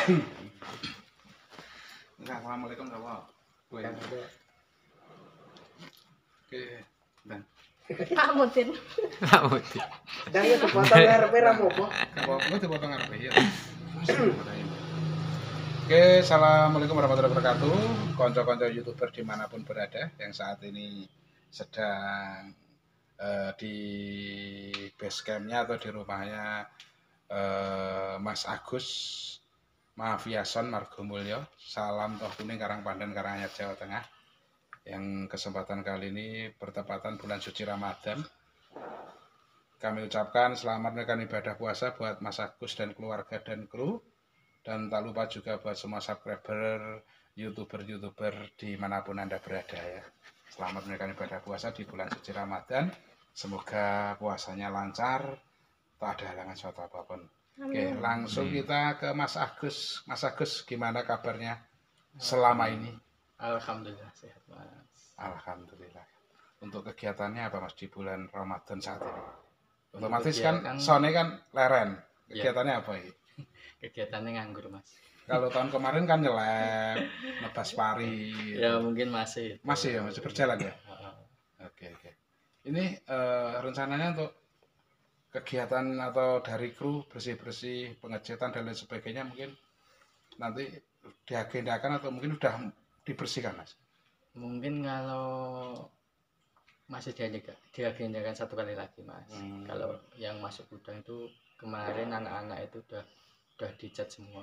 Enggak, assalamualaikum Bapak. Oke, dan Tak mutin. Dan ya kepotong ngarepe ra apa-apa. apa dipotong ngarepe ya. Oke, assalamualaikum warahmatullahi wabarakatuh. Konco-konco YouTuber dimanapun berada yang saat ini sedang di base campnya atau di rumahnya Mas Agus Mafiason Margomulyo. Salam Toh Kuning Karangpandan Karanganyar Jawa Tengah. Yang kesempatan kali ini bertepatan bulan suci Ramadan. Kami ucapkan selamat menunaikan ibadah puasa buat Mas Agus dan keluarga dan kru. Dan tak lupa juga buat semua subscriber, YouTuber dimanapun Anda berada ya. Selamat menunaikan ibadah puasa di bulan suci Ramadan. Semoga puasanya lancar, tak ada halangan suatu apapun. Oke, langsung kita ke Mas Agus. Mas Agus, gimana kabarnya selama ini? Alhamdulillah sehat Mas. Alhamdulillah. Untuk kegiatannya apa Mas di bulan Ramadan saat ini? Otomatis kan sone kan leren. Kegiatannya apa ini? Kegiatannya nganggur Mas. Kalau tahun kemarin kan nyelem, nebas pari. Ya mungkin masih. Masih ya, masih berjalan ya. Oke. Ini rencananya untuk kegiatan atau dari kru bersih-bersih, pengecetan dan lain sebagainya mungkin nanti diagendakan atau mungkin udah dibersihkan Mas? Mungkin kalau masih diagendakan satu kali lagi Mas. Kalau yang masuk gudang itu kemarin anak-anak itu udah dicat semua,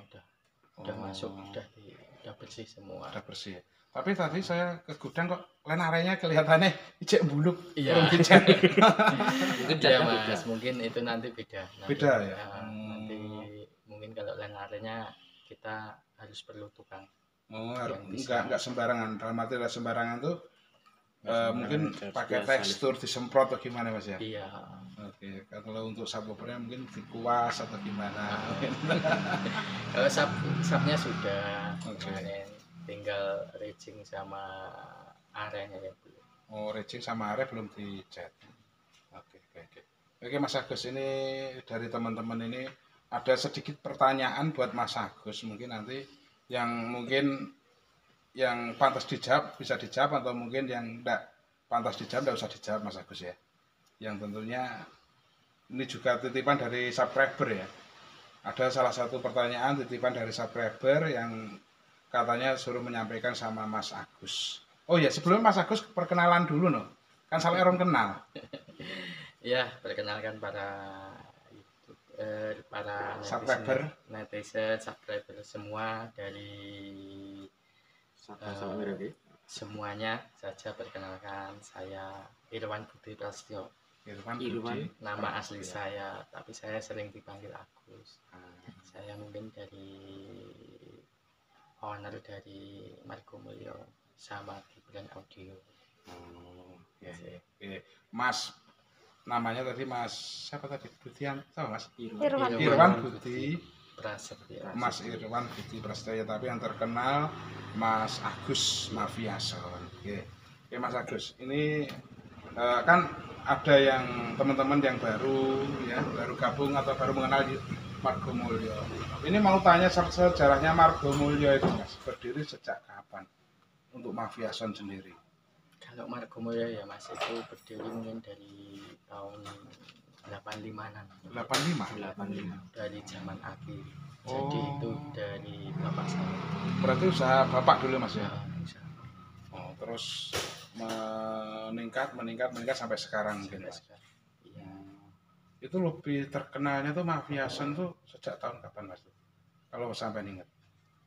udah masuk, udah bersih semua. Udah bersih. Tapi tadi saya ke gudang kok lenarenya kelihatannya ijek buluk. Iya. Mungkin ya Mas, mungkin itu nanti beda. Beda ya. Nanti mungkin kalau lenarenya kita harus perlu tukang. Oh, enggak sembarangan. Dalam arti sembarangan tuh mungkin pakai tekstur disemprot atau gimana Mas ya? Iya. Oke, kalau untuk subwoofernya mungkin dikuas atau gimana? Kalau sapnya sudah, Oke. tinggal racing sama areanya ya belum. Oh, racing sama area belum dicat. Oke Mas Agus, ini dari teman-teman ini ada sedikit pertanyaan buat Mas Agus, mungkin nanti yang pantas dijawab bisa dijawab atau mungkin yang enggak pantas dijawab enggak usah dijawab Mas Agus ya. Yang tentunya ini juga titipan dari subscriber ya. Ada salah satu pertanyaan titipan dari subscriber yang katanya suruh menyampaikan sama Mas Agus. Oh ya, sebelum Mas Agus perkenalan dulu no. Kan salah orang kenal. Ya, perkenalkan para subscriber, netizen, subscriber semua dari semuanya saja perkenalkan, saya Irwan Budi Prasetyo. Irwan. Nama asli saya, tapi saya sering dipanggil Agus. Saya mungkin dari owner dari Margomulyo sama Gibran Audio. Mas, namanya tadi Mas siapa tadi? Budian, tahu Mas? Irwan Budi Prasetyo. Mas Irwan Budi Prasetyo, tapi yang terkenal Mas Agus Mafiason. Oke Mas Agus, ini kan ada yang teman-teman yang baru gabung atau baru mengenal Margomulyo. Ini mau tanya sejarahnya Margomulyo itu Mas, berdiri sejak kapan untuk Mafiason sendiri? Kalau Margomulyo ya Mas, itu berdiri mungkin dari tahun 85-an. 85. Dari zaman akhir. Jadi itu dari bapak saya. Berarti usaha bapak dulu Mas ya? Usaha. Oh, terus meningkat sampai sekarang mungkin Mas. Iya. Itu lebih terkenalnya tuh Mafiason tuh sejak tahun kapan Mas? Kalau sampai ingat.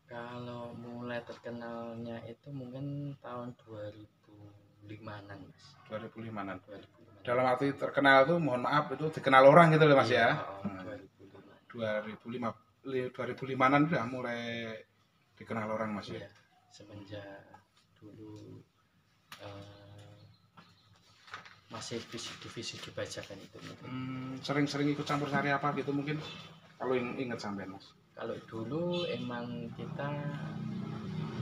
Kalau mulai terkenalnya itu mungkin tahun 2005-an Mas. 2005-an. Dalam arti terkenal tuh mohon maaf itu dikenal orang gitu loh Mas ya. 2005-an udah mulai dikenal orang Mas ya. Semenjak dulu masih divisi dibacakan itu mungkin. Sering-sering ikut campur sari apa gitu mungkin kalau ingat sampean Mas. Kalau dulu emang kita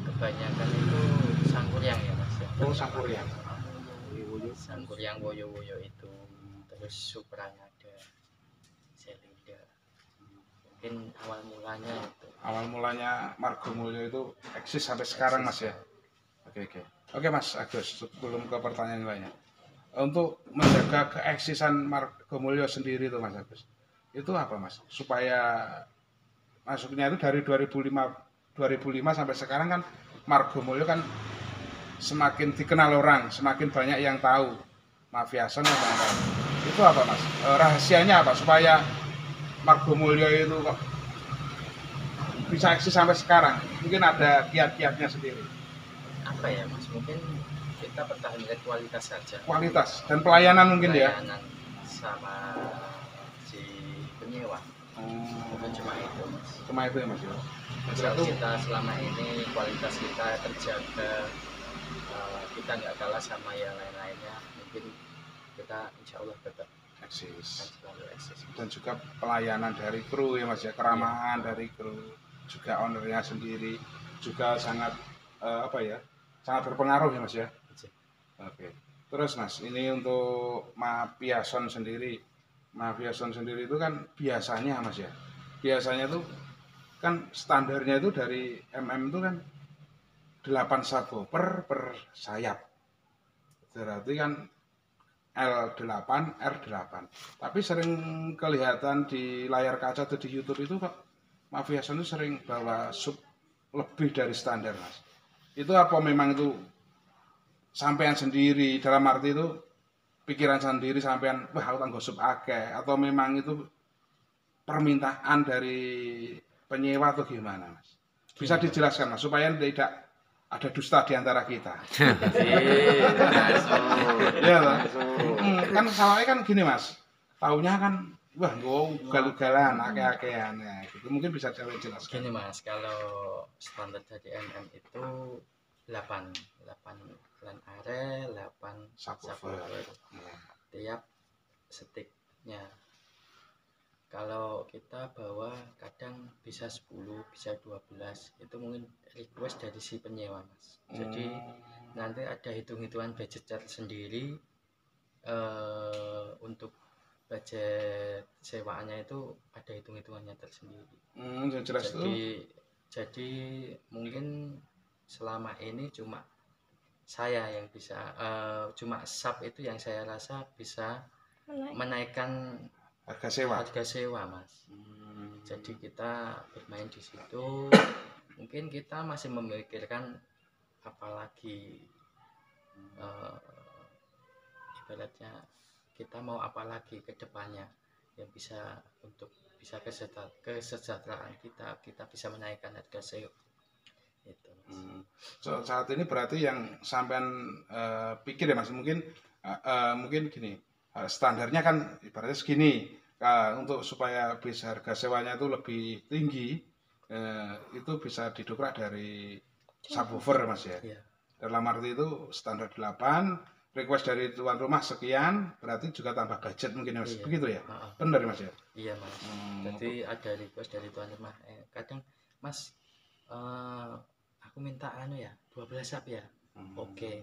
kebanyakan itu sangkuryang ya Mas ya. Oh, sangkuryang. Sangkuryang woyo-woyo itu, terus Supranada, Selinda. Mungkin awal mulanya itu. awal mulanya Margomulyo itu eksis sampai sekarang Mas ya. Oke Mas Agus, sebelum ke pertanyaan lainnya, untuk menjaga keeksisan Margomulyo sendiri itu Mas Agus, itu apa Mas? Supaya masuknya itu dari 2005 sampai sekarang kan Margomulyo kan semakin dikenal orang, semakin banyak yang tahu. Mafia Son yang tahu. Itu apa Mas? Rahasianya apa supaya Margomulyo itu kok bisa eksis sampai sekarang? Mungkin ada kiat-kiatnya sendiri. Apa ya Mas, mungkin kita pertahankan kualitas saja, Kualitas dan pelayanan mungkin pelayanan sama si penyewa. Bukan cuma itu Mas. Cuma itu ya Mas ya. Asal kita selama ini kualitas kita terjaga, kita nggak kalah sama yang lain-lainnya, mungkin kita insya Allah tetap eksis. selalu eksis. Dan juga pelayanan dari kru ya Mas ya, keramahan dari kru, juga ownernya sendiri juga sangat sangat berpengaruh ya Mas ya. Oke. Terus Mas, ini untuk Mafia Son sendiri. Mafia Son sendiri itu kan biasanya Mas ya. Biasanya tuh kan standarnya itu dari itu kan 8 subwoofer per sayap. Berarti kan L8, R8. Tapi sering kelihatan di layar kaca atau di YouTube itu kok Mafia Son itu sering bawa sub lebih dari standar Mas. Itu apa memang itu sampean sendiri, dalam arti itu pikiran sendiri sampean, wah aku tanggo sub akeh, atau memang itu permintaan dari penyewa atau gimana Mas? Bisa dijelaskan Mas supaya tidak ada dusta di antara kita. Iya Mas. Kan salahnya kan gini Mas. Taunya kan wah gue ugal-ugalan akeh-akehan ya gitu. Mungkin bisa jelaskan. Gini Mas, kalau standar dari itu 8 lan are, 8 subwoofer tiap sticknya. Kalau kita bawa kadang bisa 10, bisa 12, itu mungkin request dari si penyewa Mas. Jadi nanti ada hitung-hitungan budget tersendiri, untuk budget sewaannya itu ada hitung-hitungannya tersendiri. Jelas jadi mungkin selama ini cuma saya yang bisa, cuma sub itu yang saya rasa bisa menaikkan harga sewa Mas. Jadi kita bermain di situ, mungkin kita masih memikirkan apalagi, ibaratnya kita mau apalagi ke depannya yang bisa untuk bisa kesejahteraan kita bisa menaikkan harga sewa itu. Saat ini berarti yang sampean pikir ya Mas, mungkin gini, standarnya kan ibaratnya segini, untuk supaya bisa harga sewanya itu lebih tinggi, itu bisa didobrak dari subwoofer Mas ya. Iya. Dalam arti itu standar 8, request dari tuan rumah sekian, berarti juga tambah budget mungkin Mas. Iya. Begitu ya? Benar Mas ya? Iya Mas. Jadi ada request dari tuan rumah, kadang Mas, aku minta 12 sub ya. Oke,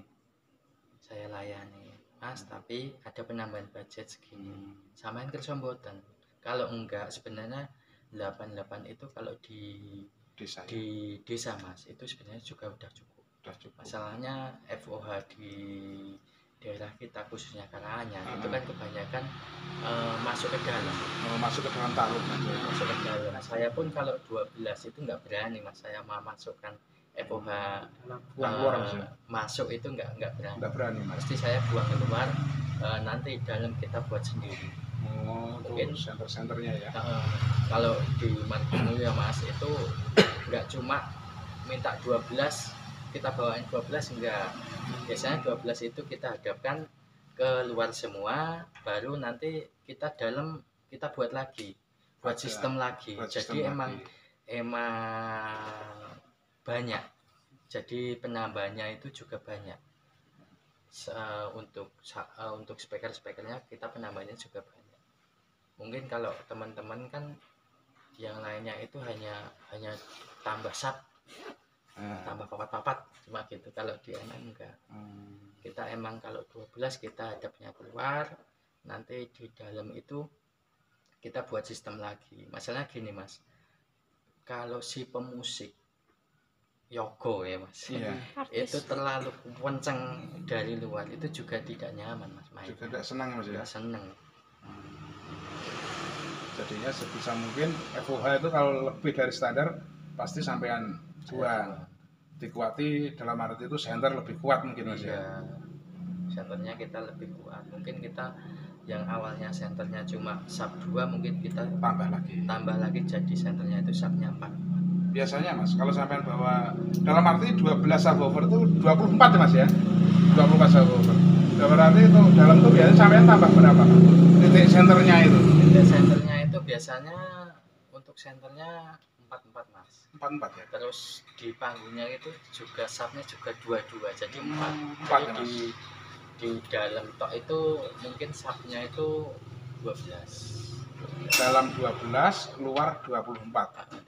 saya layani Mas, tapi ada penambahan budget segini. Samain kerja mboten. Kalau enggak sebenarnya 88 itu kalau di desa Mas, itu sebenarnya juga udah cukup. Masalahnya FOH di daerah kita khususnya Karanganyar itu kan kebanyakan masuk ke dalam. Masuk ke dalam taruh. Masuk ke dalam. Saya pun kalau 12 itu nggak berani Mas, saya mau masukkan FOH keluar masuk itu nggak berani. Nggak berani Mas. Pasti saya buang keluar, nanti dalam kita buat sendiri. Mungkin center-centernya ya. Kalau di Margomulyo Mas itu nggak cuma minta 12 kita bawain 12, enggak. Biasanya 12 itu kita hadapkan ke luar semua, baru nanti kita dalam kita buat lagi, buat sistem lagi. Jadi emang banyak. Jadi penambahannya itu juga banyak. Untuk speakernya kita penambahannya juga banyak. Mungkin kalau teman-teman kan yang lainnya itu hanya tambah sub, tambah papat cuma gitu. Kalau di enggak, kita emang kalau 12 kita hadapnya keluar, nanti di dalam itu kita buat sistem lagi. Masalahnya gini Mas, kalau si pemusik yogo ya mas, Iya. itu terlalu kenceng dari luar itu juga tidak nyaman mas main. Juga tidak senang mas ya. Tidak seneng. Jadinya sebisa mungkin FOH itu kalau lebih dari standar pasti sampean buang. Dikuati dalam arti itu center lebih kuat mungkin mas ya. Iya. Senternya kita lebih kuat. Mungkin kita yang awalnya senternya cuma sub 2 mungkin kita tambah lagi jadi senternya itu subnya 4. Biasanya mas, kalau sampean bawa dalam arti 12 subwoofer itu 24 ya mas ya, 24 subwoofer. Berarti itu dalam itu biasanya sampean tambah berapa? Titik senternya itu? Titik senternya itu biasanya untuk senternya 44 mas. 44 ya. Terus di panggungnya itu juga subnya juga 22 jadi 4. 4 ya mas. Di dalam tok itu mungkin subnya itu 12. Dalam 12 keluar 24.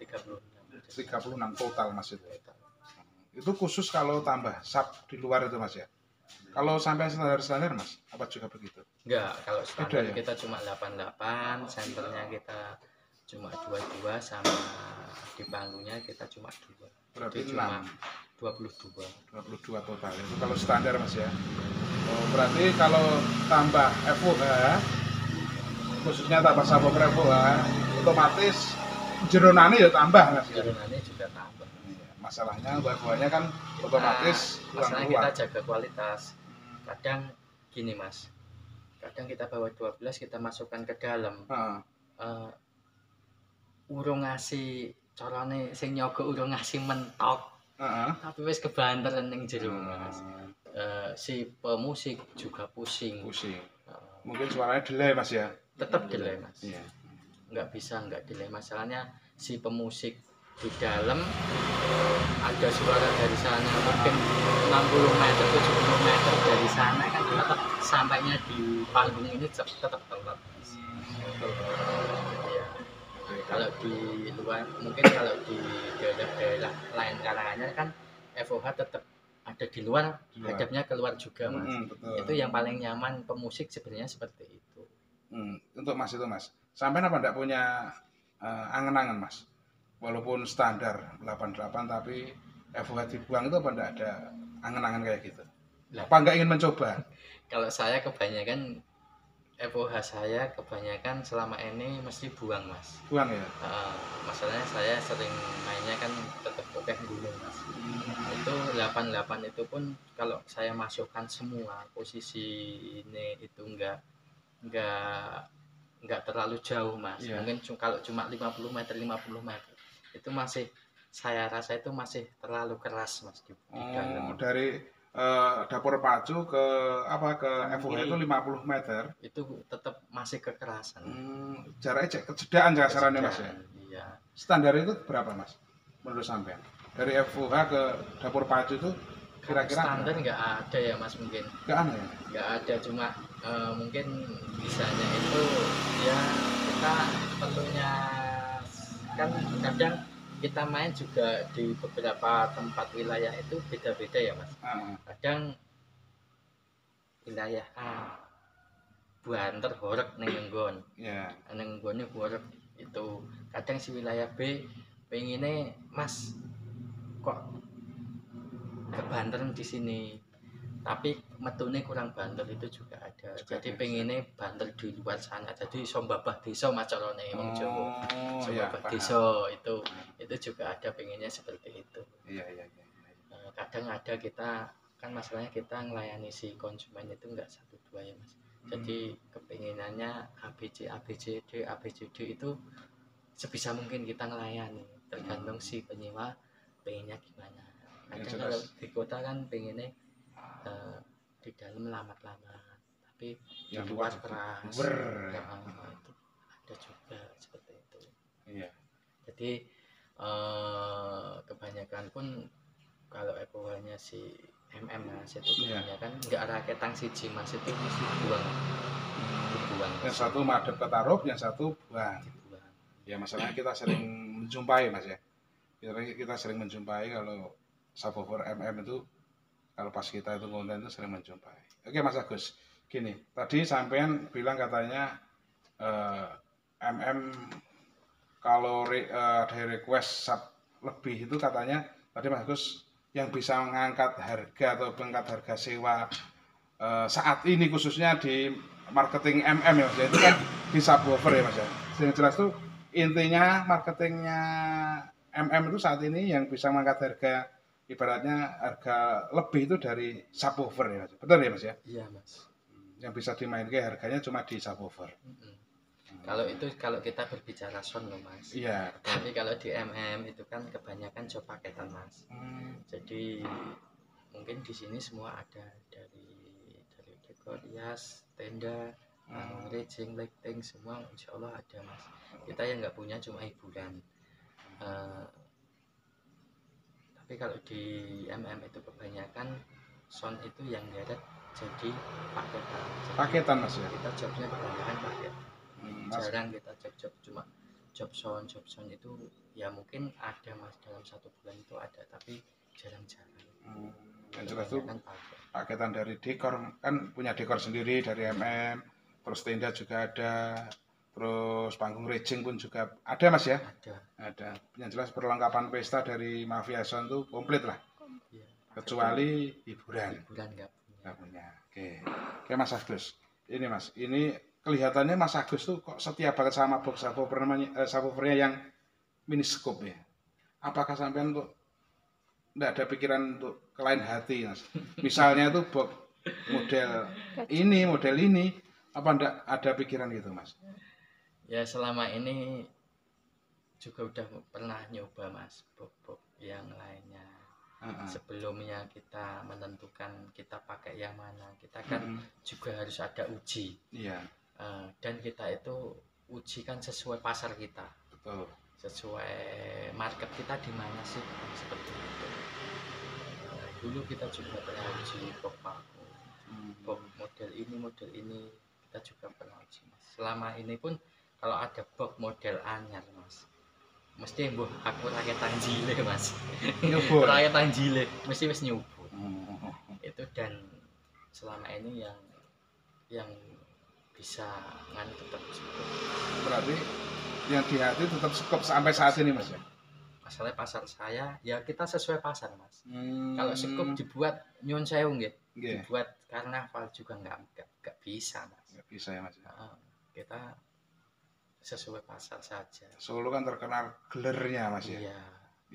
36 total mas itu. Itu khusus kalau tambah sub di luar itu mas ya. Kalau sampai standar mas, apa juga begitu? Enggak, kalau standar ya? kita cuma 88, senternya kita cuma 22 sama di panggungnya kita cuma 2. Berarti jadi cuma 22. 22 total. Itu kalau standar mas ya. Oh, berarti kalau tambah FOH khususnya tambah subwoofer FOH otomatis jeronane ya tambah mas. Jeronane juga tambah. Masalahnya FOH-nya kan otomatis masalahnya kita jaga kualitas. Kadang gini mas, kadang kita bawa 12 kita masukkan ke dalam. Urung ngasih carane sing nyogo urung ngasih mentok. Tapi wis kebanter ning jero mas. Si pemusik juga pusing. Mungkin suaranya delay mas ya. Tetap delay mas. Iya. Nggak bisa nggak delay, masalahnya si pemusik di dalam ada suara dari sana mungkin 60 meter 70 meter dari sana kan tetap sampainya di panggung ini tetap telat. Ya. Kalau di luar mungkin kalau di daerah-daerah lain kalangannya kan FOH tetap ada di luar, hadapnya keluar juga mas. Itu yang paling nyaman pemusik sebenarnya seperti itu. Untuk mas itu mas, sampai apa enggak punya angen-angen mas? Walaupun standar 88 tapi FOH dibuang itu apa enggak ada angen-angen kayak gitu? Apa enggak ingin mencoba? Kalau saya kebanyakan FOH saya kebanyakan selama ini mesti buang mas. Buang ya? Masalahnya saya sering mainnya kan tetap pakai gunung mas. Itu 88 itu pun kalau saya masukkan semua posisi ini itu enggak terlalu jauh mas. Mungkin kalau cuma 50 meter itu masih saya rasa itu masih terlalu keras mas di dalam. Dari dapur pacu ke FOH itu 50 meter itu tetap masih kekerasan. Jaraknya kecedaan kasarannya mas ya. Iya. Standar itu berapa mas menurut sampean? Dari FOH ke dapur pacu itu kira-kira standar nggak ada ya mas, mungkin nggak ada ya? Nggak ada, cuma mungkin bisanya itu ya kita perlunya kan kadang kita main juga di beberapa tempat wilayah itu beda-beda ya mas. Kadang wilayah A Banter horeg ning nggon. Ning nggone horeg itu. Kadang si wilayah B pengine mas kok kebanter di sini. Tapi metune kurang banter itu juga ada. Jadi pengennya banter di luar sana. Jadi iso mbabah desa macarane wong Jawa. Mbabah desa itu juga ada pengennya seperti itu. Iya. Kadang ada kita kan masalahnya kita ngelayani si konsumen itu enggak 1-2 ya mas. Jadi kepinginannya ABCD itu sebisa mungkin kita ngelayani. Tergantung si penyewa pengennya gimana. Kadang kalau di kota kan pengennya di dalam lambat-lambat, tapi di luar keras. Itu ada juga seperti itu. Iya. Jadi kebanyakan pun kalau FOH-nya si mas itu kebanyakan nggak raketang siji mas, itu mesti dibuang. Yang satu madep ke taruh, yang satu buang. Ya masalahnya kita sering menjumpai mas ya. Kita sering menjumpai kalau subwoofer itu kalau pas kita itu konten itu sering menjumpai. Oke Mas Agus, gini, tadi sampean bilang katanya kalau ada request sub lebih itu katanya tadi Mas Agus yang bisa mengangkat harga atau mengangkat harga sewa saat ini khususnya di marketing MM ya Mas ya, itu kan di subwoofer ya Mas ya. Yang jelas tuh intinya marketingnya MM itu saat ini yang bisa mengangkat harga ibaratnya harga lebih itu dari subwoofer ya Mas. Betul ya Mas ya? Iya Mas. Yang bisa dimainkan harganya cuma di subwoofer. Kalau itu kalau kita berbicara sound loh Mas. Iya. Tapi kalau di MM itu kan kebanyakan job paketan Mas. Jadi mungkin di sini semua ada dari dekor hias, tenda, raging, lighting semua insya Allah ada Mas. Kita yang nggak punya cuma hiburan. Tapi kalau di MM itu kebanyakan sound itu yang direct jadi paketan. Jadi Paketan Mas ya. kita jobnya kebanyakan paket. Jarang kita job cuma job sound itu ya mungkin ada Mas dalam 1 bulan itu ada tapi jarang-jarang. Yang jelas tuh paketan dari dekor kan punya dekor sendiri dari MM, terus tenda juga ada, terus panggung raging pun juga ada Mas ya. Ada. Yang jelas perlengkapan pesta dari Mafia Sound tuh komplit lah. Ya, kecuali hiburan nggak punya. Oke Mas Agus. Ini Mas, ini kelihatannya Mas Agus tuh kok setia banget sama box subwoofernya yang mini scope ya. Apakah sampean tuh enggak ada pikiran untuk ke lain hati Mas? Misalnya tuh box model ini, apa enggak ada pikiran gitu Mas? Ya selama ini juga udah pernah nyoba Mas box yang lainnya. Sebelumnya kita menentukan kita pakai yang mana, kita kan juga harus ada uji. Iya. Dan kita itu uji kan sesuai pasar kita. Betul. Sesuai market kita di mana sih seperti itu. Dulu kita juga pernah uji box paku, box model ini kita juga pernah uji Mas. Selama ini pun kalau ada box model anyar Mas, mesti mbuh aku rakyat tanjile Mas. Nyubur. Rakyat tanjile mesti wis nyubur. Itu dan selama ini yang bisa ngan tetap cukup. Berarti yang di hati tetap cukup sampai saat ini Mas ya. Masalah pasar saya ya kita sesuai pasar Mas. Kalau cukup dibuat nyun sewu nggih. Dibuat karnaval juga nggak bisa Mas. Nggak bisa ya Mas. Kita sesuai pasar saja. Solo kan terkenal gelernya Mas ya. Iya.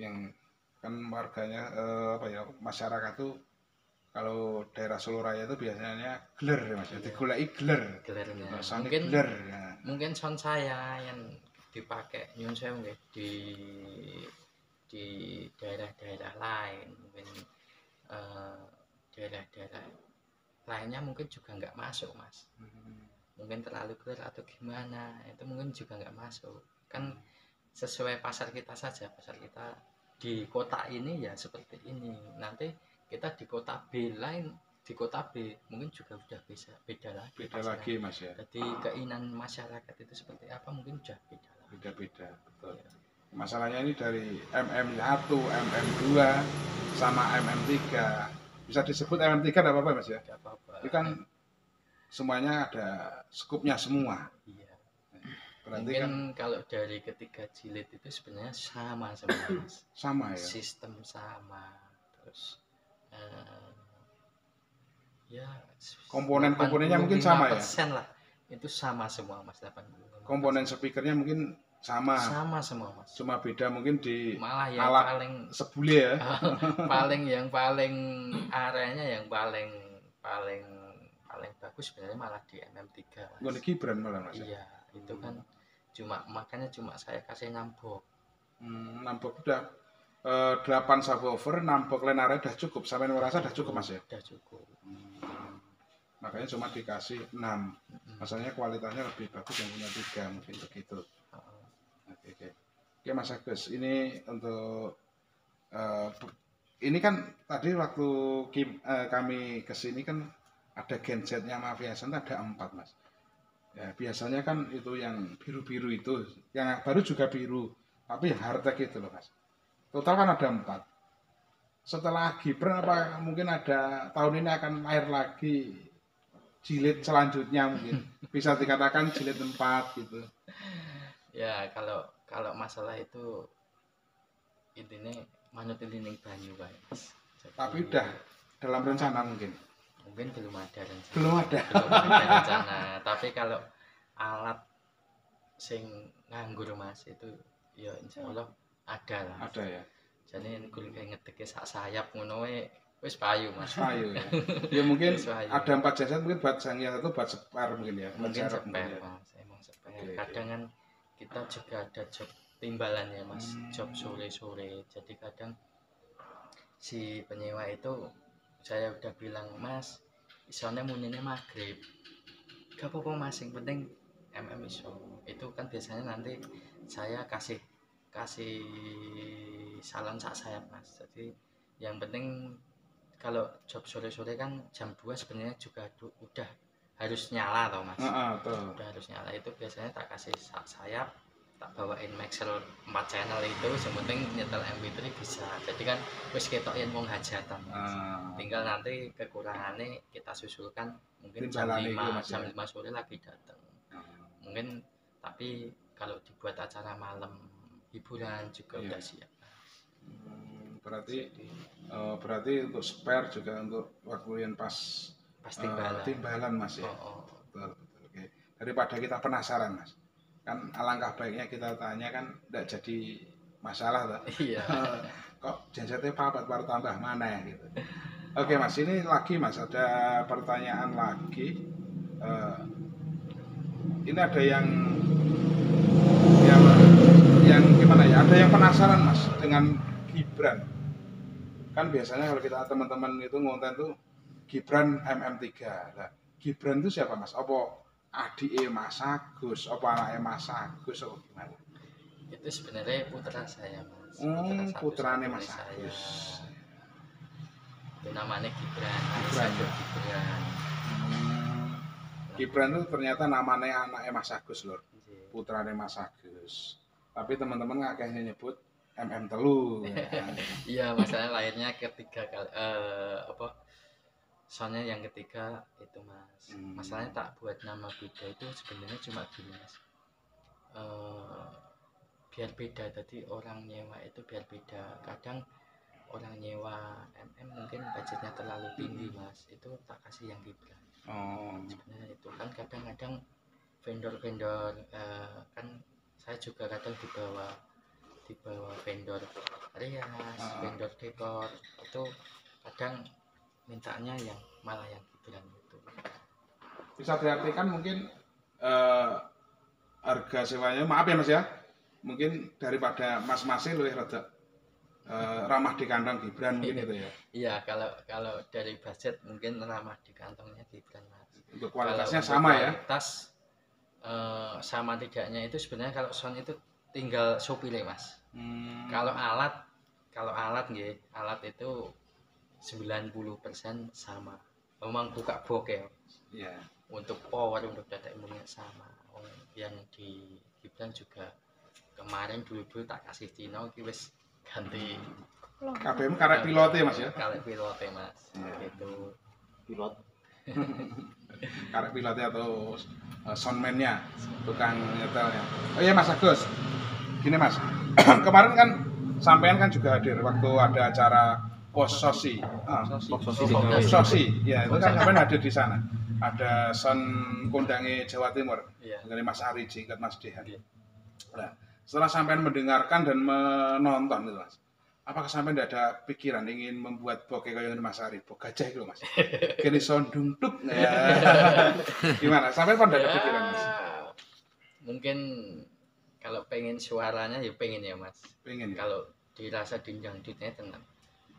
Yang kan warganya masyarakat tuh kalau daerah Solo Raya itu biasanya geler ya Mas. Digoleki geler. Gelernya. Mungkin geler. Ya. Mungkin sound saya yang dipakai nyun sewu nggih di daerah-daerah lain, mungkin daerah-daerah lainnya mungkin juga nggak masuk Mas. Mungkin terlalu clear atau gimana itu mungkin juga nggak masuk kan sesuai pasar kita saja. Pasar kita di kota ini ya seperti ini, nanti kita di kota B lain, di kota B mungkin juga udah bisa beda lagi Mas ya. Jadi keinginan masyarakat itu seperti apa mungkin udah beda betul ya. Masalahnya ini dari MM1, MM2 sama MM3 bisa disebut MM3 tidak apa-apa Mas ya. Gak apa-apa. Itu kan semuanya ada skupnya semua. Iya. Berarti mungkin kan kalau dari ketiga jilid itu sebenarnya sama semua Mas. Sama ya. Sistem sama, terus ya komponen-komponennya mungkin sama ya. Lah itu sama semua Mas. 85%. Komponen speakernya mungkin sama semua Mas. Cuma beda mungkin di malah yang alat paling sebule ya. paling areanya yang paling bagus sebenarnya malah di MM3 Mas. Gue Gibran malah Mas. Iya, itu kan makanya saya kasih nambok. Nambok udah 8 subwoofer, nambok lenare udah cukup. Sampai merasa udah cukup Mas ya. Udah cukup. Makanya cuma dikasih 6. Masalahnya kualitasnya lebih bagus yang punya 3 mungkin begitu. Oke Mas Agus, ini untuk ini kan tadi waktu kami kesini kan ada gensetnya Mafia Sound ada 4 Mas. Ya biasanya kan itu yang biru-biru itu, yang baru juga biru, tapi yang hardtech itu loh Mas. Total kan ada 4. Setelah Gibran apa mungkin ada tahun ini akan lahir lagi jilid selanjutnya mungkin bisa dikatakan jilid 4 gitu. Ya kalau masalah itu intinya manut ning banyu Pak. Jadi, Tapi udah dalam rencana mungkin. mungkin belum ada rencana. Belum ada. Belum ada rencana. Tapi kalau alat sing nganggur Mas itu ya insyaallah ada lah. Ada ya. Jadi kuwi ngedeke sak sayap ngono wis payu Mas. Payu ya. Ya mungkin Wis payu. ada 4 jasad mungkin buat yang satu buat spare mungkin ya. Mungkin Serep spare ya. Mas, emang spare. Oke, Kadang kan kita juga ada job timbalan ya Mas, job sore-sore. Jadi kadang si penyewa itu saya udah bilang Mas, isone munine maghrib. Gak apa-apa Mas, yang penting iso. Itu kan biasanya nanti saya kasih salon sak sayap Mas. Jadi yang penting kalau job sore-sore kan jam 2 sebenarnya juga udah harus nyala toh Mas. Betul. Udah harus nyala itu biasanya tak kasih sak sayap, tak bawain Maxell 4 channel itu, yang penting nyetel MP3 bisa. Jadi kan wis ketok yen wong hajatan Mas. Tinggal nanti kekurangannya kita susulkan mungkin jam 5 sore lagi datang. Mungkin tapi kalau dibuat acara malam hiburan juga udah siap. Berarti untuk spare juga untuk waktu yang pas timbalan Mas ya. Betul. Oke. Daripada kita penasaran Mas. Kan alangkah baiknya kita tanya kan tidak jadi masalah toh. Iya. Kok gensetnya papat baru tambah mana ya gitu. Oke Mas, ini lagi Mas ada pertanyaan lagi. Ini ada yang gimana ya? Ada yang penasaran Mas dengan Gibran. Kan biasanya kalau kita teman-teman itu ngonten tuh Gibran MM3. Nah, Gibran itu siapa Mas? Apa adike Mas Agus? Apa anaknya Mas Agus? Apa gimana? Itu sebenarnya putra saya Mas. Putrane Mas Agus. Itu namanya Gibran. Gibran. Gibran itu ternyata namanya anaknya Mas Agus lho. Putrane Mas Agus. Tapi teman-teman nggak kayaknya nyebut MM telu. Iya, masalah lahirnya ketiga kali soalnya yang ketiga itu Mas. Masalahnya tak buat nama beda itu sebenarnya cuma gini Mas. Biar beda, tadi orang nyewa itu biar beda. Kadang orang nyewa MM mungkin budgetnya terlalu tinggi Mas, itu tak kasih yang Gibran. Sebenarnya itu kan kadang-kadang vendor-vendor kan saya juga kadang dibawa vendor rias, vendor dekor itu kadang mintanya yang malah yang Gibran itu. Bisa diartikan mungkin harga sewanya, maaf ya Mas ya, mungkin daripada mas-masnya lebih rada ramah di kantong Gibran mungkin itu ya. Iya, kalau dari budget mungkin ramah di kantongnya Gibran Mas. Untuk kualitasnya kalau sama ya. Kualitas sama tidaknya itu sebenarnya kalau sound itu tinggal supile Mas. Kalau alat nggih, alat itu 90% sama. Memang buka bokeh. Iya. Untuk power, untuk data umumnya sama. Yang di Gibran juga kemarin dulu tak kasih Cino iki wis ganti KBM karek pilote Mas ya. Karek pilote Mas. Gitu. Pilot. Karek pilote atau soundman-nya, tukang nyetelnya. Oh iya Mas Agus. Gini Mas. Kemarin kan sampean kan juga hadir waktu ada acara Pososi. Pososi. Ya, itu kan sampean hadir di sana. Ada sound kondange Jawa Timur. Dari Mas Ari Jingkat Mas Dehan. Nah, setelah sampean mendengarkan dan menonton itu Mas, apakah sampean tidak ada pikiran ingin membuat bokeh kayak Mas Ari, bok gajah itu Mas? Kini sound dungduk ya. Gimana? Sampean pada ada pikiran Mas? Mungkin kalau pengen suaranya ya pengen ya Mas. Pengen. Kalau dirasa dindang-dindangnya tenang.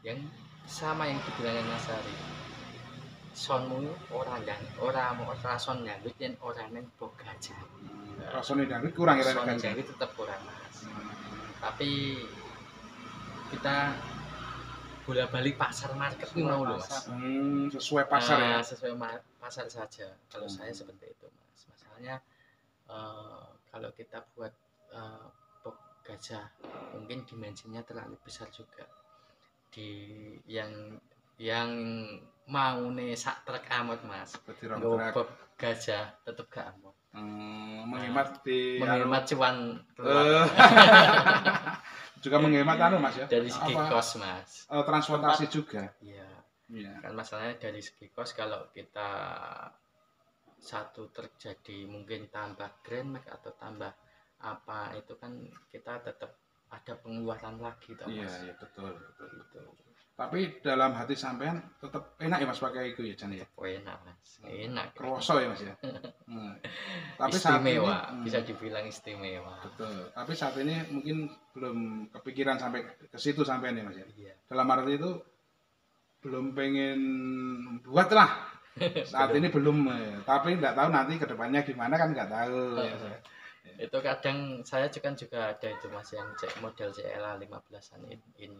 Yang sama yang dibilangin Mas Ari. Soundmu orang sound nyambut dan orang yang bok gajah. Rasanya dangdut kurang ya sound jadi tetap kurang Mas. Tapi kita bola-balik pasar market ini mau loh Mas. Sesuai pasar ya. Sesuai pasar saja. Kalau saya seperti itu Mas. Masalahnya kalau kita buat box gajah mungkin dimensinya terlalu besar juga. Di yang mau nih sak truk amot Mas. Box gajah tetap gak amot. Menghemat di menghemat cuan Eh, juga menghemat Mas ya. dari segi Apa, kos Mas. transportasi juga. Iya. Iya. Kan masalahnya dari segi kos kalau kita satu terjadi mungkin tambah Grand Max atau tambah apa itu kan kita tetap ada pengeluaran lagi toh Iya, Mas. iya betul, betul. Gitu. Tapi dalam hati sampean tetap enak ya Mas pakai itu ya Jan ya. Oh, enak Mas. Enak. Kroso ya Mas ya. Tapi saat ini Istimewa, bisa dibilang istimewa. betul. Tapi saat ini mungkin belum kepikiran sampai ke situ sampean ya Mas ya. Iya. Dalam arti itu belum pengen buat lah. Saat ini belum, tapi nggak tahu nanti kedepannya gimana kan nggak tahu. Ya. Itu kadang saya juga ada itu Mas yang model CLA 15-an in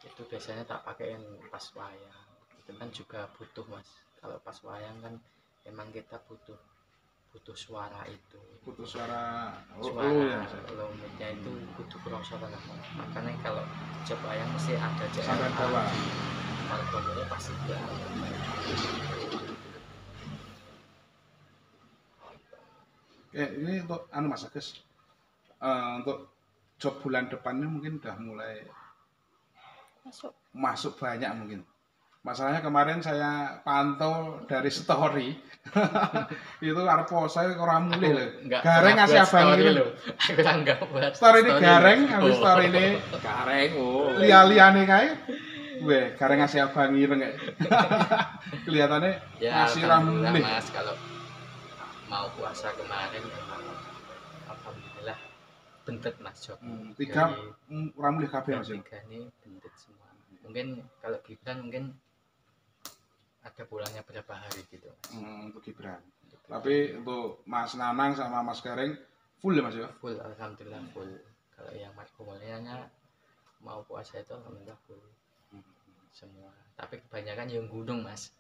itu biasanya tak pakein pas wayang. Itu kan juga butuh Mas. Kalau pas wayang kan emang kita butuh suara itu. Butuh suara Suara ya Mas. lomutnya itu butuh kerasa banget. Makanya kalau job wayang mesti ada Sampai CLA. bawah. Kalau komponya pasti ada. Oke, ini untuk Mas Agus. Untuk job bulan depannya mungkin udah mulai masuk banyak mungkin. Masalahnya kemarin saya pantau dari story itu arep saya orang mulih loh. Gareng ngasih abang gitu loh. Aku enggak buat. Story ini gareng, habis story ini Gareng oh. lia-liane kae. Weh, gareng ngasih abang ireng kayak. Kelihatannya Ya, ngasih orang alhamdulillah, mulih. Mas, kalau mau puasa kemarin memang alhamdulillah bentet Mas job. Tiga Dari orang mulih kabeh Mas. tiga ini bentet semua. Mungkin kalau Gibran mungkin ada pulangnya berapa hari gitu Mas. Untuk Gibran. Tapi untuk Mas Nanang sama Mas Gareng full ya Mas ya. Full alhamdulillah full. Kalau yang Marco Mulyanya mau puasa itu alhamdulillah full semua. Tapi kebanyakan yang gunung Mas.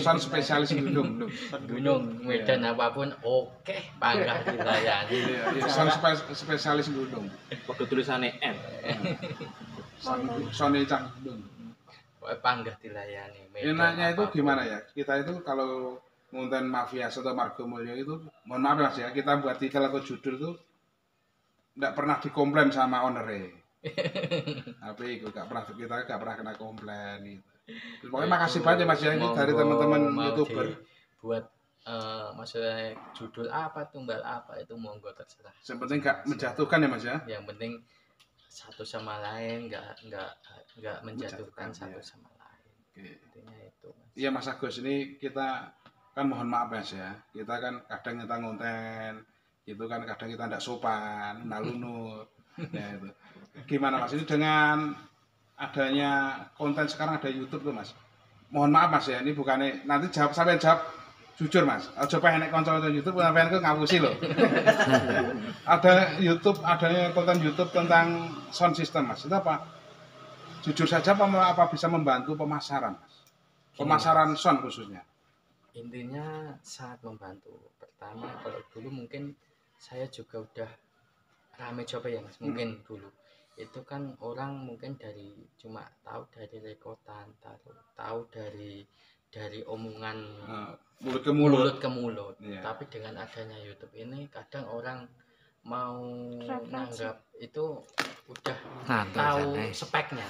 Son spesialis gunung. Gunung Medan apapun oke bangga dilayani. Son spesialis gunung. Kode tulisannya M. Son cang gunung. Bangga dilayani. Medan Enaknya itu apapun. gimana ya? Kita itu kalau ngonten Mafia atau Margo Mulyo itu, mohon maaf Mas ya, kita buat titel atau judul itu enggak pernah dikomplain sama owner-nya. Tapi kita gak pernah kena komplain gitu. Pokoknya makasih banyak Mas ya ini dari teman-teman YouTuber. Buat maksudnya judul apa, tumbal apa itu monggo terserah. Yang penting gak menjatuhkan ya Mas ya. Yang penting satu sama lain nggak menjatuhkan satu ya. sama lain. Oke. Intinya itu Mas. Iya Mas Agus, ini kita kan mohon maaf Mas ya. Kita kan kadang kita ngonten, itu kan kadang kita tidak sopan, nalunur. Ya itu. Gimana Mas ini dengan adanya konten sekarang ada YouTube tuh Mas. Mohon maaf Mas ya, ini bukannya nanti sampai jawab jujur Mas. Coba enek kanca-kanca YouTube sampean ku ngapusi loh. Ada YouTube, adanya konten YouTube tentang sound system Mas. Itu apa? Jujur saja apa bisa membantu pemasaran Mas? Pemasaran sound khususnya. Intinya sangat membantu. Pertama kalau dulu mungkin saya juga udah rame coba ya Mas. Mungkin dulu itu kan orang mungkin cuma tahu dari rekotan, tahu dari omongan Mulut ke mulut. ke mulut. Iya. Tapi dengan adanya YouTube ini kadang orang mau Referensi. nanggap itu udah tahu speknya.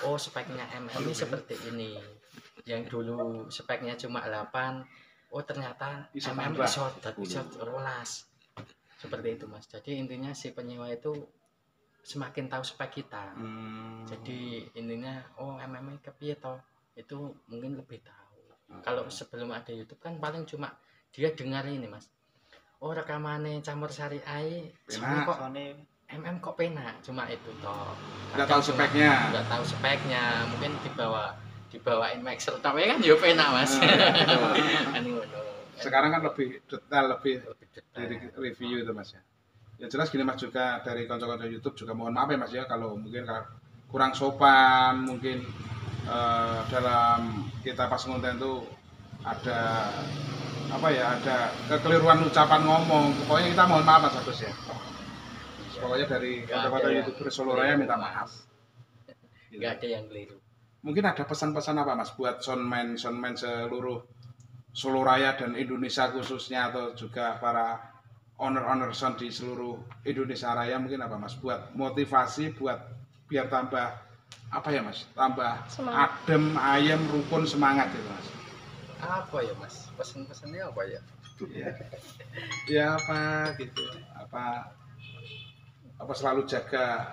Oh, speknya ini seperti ini. Yang dulu speknya cuma 8, oh ternyata Bisa MM tambah. bisa 12. Seperti itu Mas. Jadi intinya si penyewa itu semakin tahu spek kita. Jadi intinya oh MMA kepiye toh itu mungkin lebih tahu. Kalau sebelum ada YouTube kan paling cuma dia dengar ini Mas. Oh rekamannya Campur Sari Ai Penak. kok MM kok penak cuma itu toh. Nggak tahu speknya. Nggak tahu speknya mungkin dibawain Maxel tapi kan yo penak Mas. Kan ngono. Sekarang kan lebih detail, lebih Lebih di detail. review itu Mas ya. Ya jelas gini Mas juga dari konco-konco YouTube juga mohon maaf ya Mas ya kalau mungkin kurang sopan mungkin dalam kita pas konten itu ada apa ya ada kekeliruan ucapan ngomong pokoknya kita mohon maaf Mas Agus ya. Pokoknya dari konco-konco YouTuber Solo Raya minta maaf. Nggak ada yang keliru. Mungkin ada pesan-pesan apa Mas buat soundman seluruh Solo Raya dan Indonesia khususnya, atau juga para owner sound di seluruh Indonesia Raya, mungkin apa Mas, buat motivasi buat biar tambah apa ya Mas, tambah Semangat. adem, ayem, rukun, semangat gitu Mas. Apa ya Mas, pesan-pesannya apa ya? Ya apa gitu, apa selalu jaga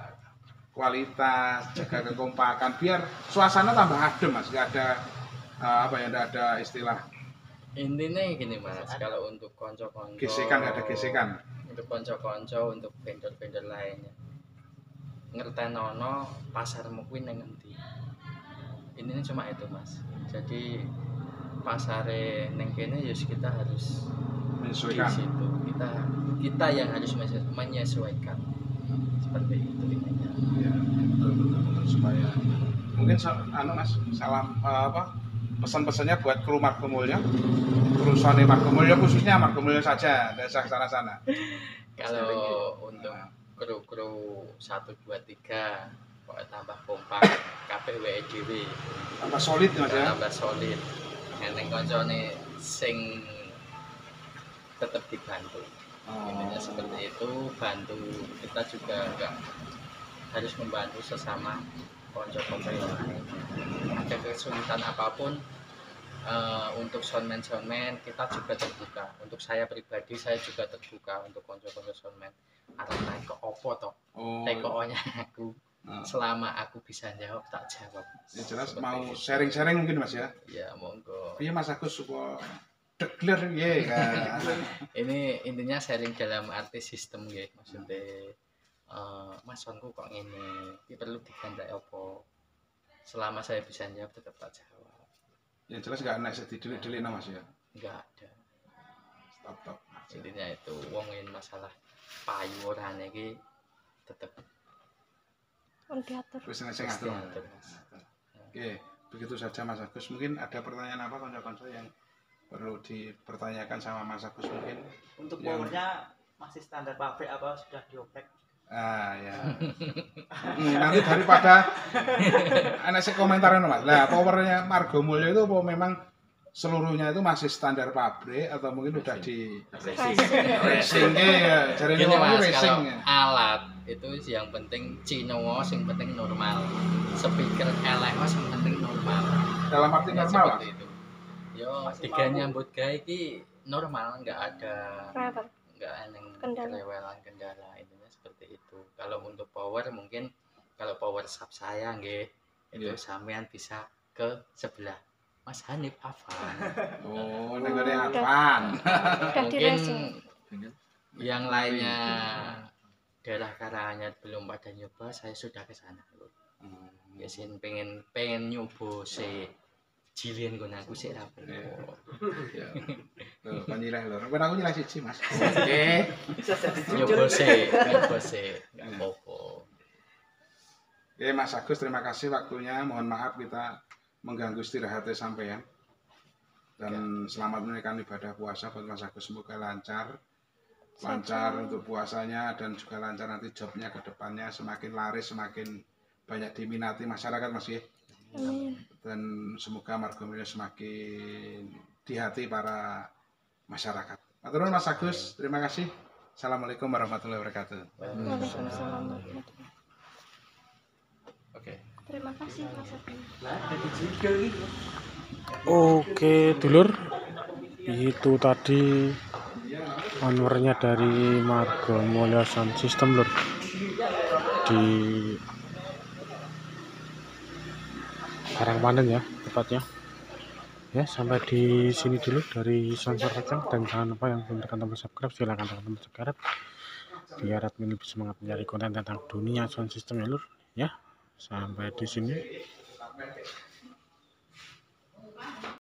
kualitas, jaga kekompakan, biar suasana tambah adem Mas, nggak ada nggak ada istilah Intinya gini Mas, kalau untuk konco-konco, gesekan, nggak ada gesekan. untuk konco-konco, untuk vendor-vendor lainnya, ngertenono pasarmu kuwi nang endi. Ini cuma itu Mas. Jadi pasare neng kene ya kita harus di Menyesuaikan. situ. Kita yang harus menyesuaikan. Seperti itu intinya. Ya, betul, supaya mungkin Mas, salam pesan-pesannya buat kru Margo Mulyo, perusahaan Margo Mulyo, khususnya Margo Mulyo saja, tidak usah sana-sana. Kalau untuk kru-kru 1 2 3 kok tambah kompak, kabeh wae dhewe. Tambah solid Mas ya. Tambah solid. Eneng koncone sing tetap dibantu. Intinya seperti itu, bantu kita juga enggak harus membantu sesama konco-konco yang lain. Ada kesulitan apapun untuk soundman kita juga terbuka. Untuk saya pribadi saya juga terbuka untuk konco-konco soundman. Arep naik ke opo toh? TKO-nya aku. Selama aku bisa jawab tak jawab. Ya jelas Seperti mau itu. sharing-sharing mungkin Mas ya. Ya monggo. Iya Mas Agus supaya deklar ya kan. Ini intinya sharing dalam arti sistem ya, maksudnya Mas Sonku kok ini perlu digandai apa, selama saya bisa jawab tetap tak jawab. Ya jelas nggak enak sih didelik-delik Mas ya. Enggak ada. Stop. Intinya itu wongin masalah payuran iki tetap diatur. Wis sing ngatur. diatur, Mas. Oke, begitu saja Mas Agus. Mungkin ada pertanyaan apa konco-konco yang perlu dipertanyakan sama Mas Agus mungkin? Untuk Yang- powernya masih standar pabrik apa sudah dioprek? Ya. Nanti daripada anak sih komentarin Mas. Lah powernya Margo Mulyo itu apa memang seluruhnya itu masih standar pabrik atau mungkin udah di racingnya ya? Jadi Gini Mas, racing. kalau alat itu yang penting Cino, yang penting normal. Speaker elek, yang penting normal. Dalam arti Ya, normal Mas. seperti itu. Yo, tiga nyambut gawe iki normal, nggak ada Driver. nggak ada Kendala. kerewelan kendala, intinya seperti itu. Kalau untuk power mungkin kalau power sub saya nggih itu Iya. sampean bisa ke sebelah Mas Hanif Afan. Oh, negara apaan? Udah di Mungkin racing. yang lainnya daerah Karanganyar belum pada nyoba, saya sudah ke sana lho. Ya sing pengen nyoba si jilin ngono aku sik ra apa. Ya. Tuh, panyilah lho. Ben aku nyilah siji, Mas. Oke. Nyoba sik, enggak apa-apa. Oke, Mas Agus, terima kasih waktunya. Mohon maaf kita mengganggu istirahatnya sampean. Dan selamat menunaikan ibadah puasa buat Mas Agus, semoga lancar. Lancar untuk puasanya dan juga lancar nanti jobnya ke depannya, semakin laris, semakin banyak diminati masyarakat Mas ya. Amin. Dan semoga Margo Mulyo semakin di hati para masyarakat. Matur nuwun Mas Agus, terima kasih. Assalamualaikum warahmatullahi wabarakatuh. Waalaikumsalam warahmatullahi. Oke. Terima kasih Mas Abi. Oke dulur, itu tadi ownernya dari Margo Mulyo Sound System lur, di Karangpanen ya tepatnya. Ya sampai di sini dulu dari sponsor Recang, dan jangan lupa yang belum tekan tombol subscribe silahkan tekan tombol subscribe biar admin lebih semangat mencari konten tentang dunia sound system ya lur ya. Sampai di sini.